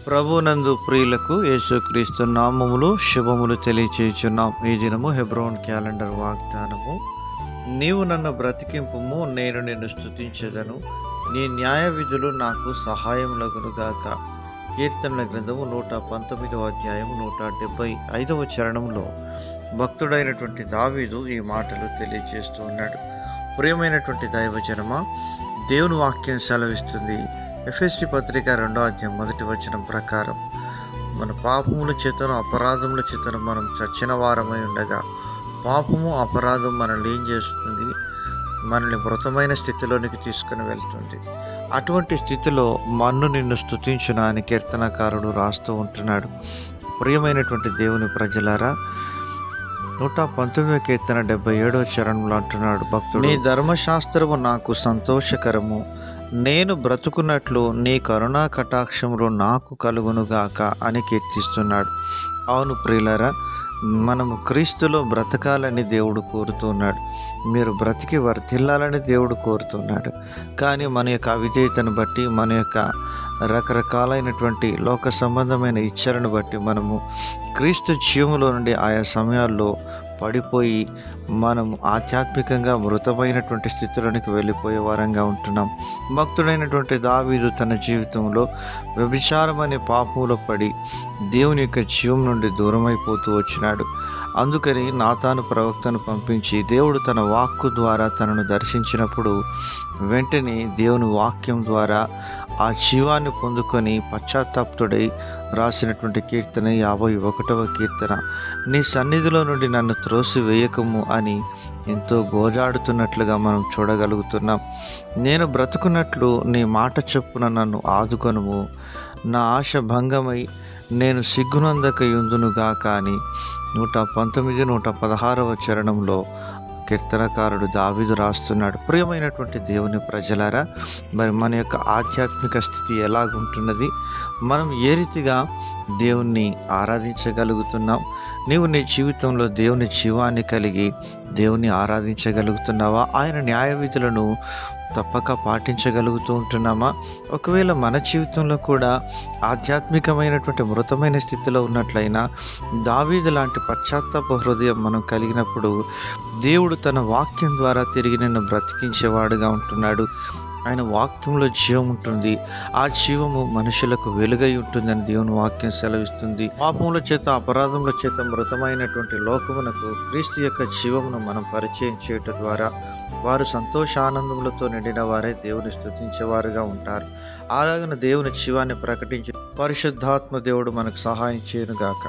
ప్రభునందు ప్రియులకు యేసుక్రీస్తు నామములు శుభములు తెలియచేయుచున్నాం. ఈ దినము హెబ్రోన్ క్యాలెండర్ వాగ్దానము. నీవు నన్ను బ్రతికింపుము, నేను నిన్ను స్తుతించెదను, నీ న్యాయ విధులు నాకు సహాయములగునుగాక. కీర్తనల గ్రంథము 119వ అధ్యాయం 175వ చరణంలో భక్తుడైనటువంటి దావీదు ఈ మాటలు తెలియజేస్తూ ఉన్నాడు. ప్రియమైనటువంటి దైవజనమా, దేవుని వాక్యం సెలవిస్తుంది. ఎఫెసీ పత్రిక 2వ అధ్యాయం 1వ వచనం ప్రకారం మన పాపముల చేతను అపరాధముల చేతను మనం చచ్చిన వారమై ఉండగా, పాపము అపరాధం మనల్ని ఏం చేస్తుంది? మనల్ని మృతమైన స్థితిలోనికి తీసుకుని వెళ్తుంది. అటువంటి స్థితిలో మన్ను నిన్ను స్తుతించును అని కీర్తనకారుడు రాస్తూ ఉంటున్నాడు. ప్రియమైనటువంటి దేవుని ప్రజలారా, 119వ కీర్తన 77వ చరణంలో అంటున్నాడు భక్తుడు, నీ ధర్మశాస్త్రము నాకు సంతోషకరము, నేను బ్రతుకున్నట్లు నీ కరుణా కటాక్షములు నాకు కలుగునుగాక అని కీర్తిస్తున్నాడు. అవును ప్రియులారా, మనము క్రీస్తులో బ్రతకాలని దేవుడు కోరుతున్నాడు. మీరు బ్రతికి వర్ధిల్లాలని దేవుడు కోరుతున్నాడు. కానీ మన యొక్క అవిధేయతను బట్టి, మన యొక్క రకరకాలైనటువంటి లోక సంబంధమైన ఇచ్చలను బట్టి మనము క్రీస్తు జీవములో నుండి ఆయా సమయాల్లో పడిపోయి మనము ఆధ్యాత్మికంగా మృతమైనటువంటి స్థితిలోనికి వెళ్ళిపోయే వారంగా ఉంటున్నాం. భక్తుడైనటువంటి దావీదు తన జీవితంలో వ్యభిచారం అనే పాపంలో పడి దేవుని యొక్క జీవం నుండి దూరమైపోతూ వచ్చినాడు. అందుకని నాతాను ప్రవక్తను పంపించి దేవుడు తన వాక్కు ద్వారా తనను దర్శించినప్పుడు వెంటనే దేవుని వాక్యం ద్వారా ఆ జీవాన్ని పొందుకొని పశ్చాత్తాప్తుడై రాసినటువంటి కీర్తన 51వ కీర్తన. నీ సన్నిధిలో నుండి నన్ను త్రోసి వేయకము అని ఎంతో గోజాడుతున్నట్లుగా మనం చూడగలుగుతున్నాం. నేను బ్రతుకున్నట్లు నీ మాట చొప్పున నన్ను ఆదుకొనుము, నా ఆశ భంగమై నేను సిగ్గునందక యుందునుగాక అని 119, 116వ చరణంలో కీర్తనకారుడు దావీదు రాస్తున్నాడు. ప్రియమైనటువంటి దేవుని ప్రజలారా, మరి మన యొక్క ఆధ్యాత్మిక స్థితి ఎలాగుంటున్నది? మనం ఏ రీతిగా దేవుణ్ణి ఆరాధించగలుగుతున్నాం? నీవు నీ జీవితంలో దేవుని జీవాన్ని కలిగి దేవుని ఆరాధించగలుగుతున్నావా? ఆయన న్యాయ విధులను తప్పక పాటించగలుగుతూ ఉంటున్నామా? ఒకవేళ మన జీవితంలో కూడా ఆధ్యాత్మికమైనటువంటి మృతమైన స్థితిలో ఉన్నట్లయినా దావీదు లాంటి పశ్చాత్తాప హృదయం మనం కలిగినప్పుడు దేవుడు తన వాక్యం ద్వారా తిరిగి నిన్ను బ్రతికించేవాడుగా ఉంటున్నాడు. ఆయన వాక్యంలో జీవం ఉంటుంది. ఆ జీవము మనుషులకు వెలుగై ఉంటుందని దేవుని వాక్యం సెలవిస్తుంది. పాపముల చేత అపరాధముల చేత మృతమైనటువంటి లోకమునకు క్రీస్తు యొక్క జీవమును మనం పరిచయం చేయటం ద్వారా వారు సంతోషానందములతో నిండిన వారే దేవుని స్తుతించేవారుగా ఉంటారు. అలాగన దేవుని జీవాన్ని ప్రకటించి పరిశుద్ధాత్మ దేవుడు మనకు సహాయం చేయనుగాక.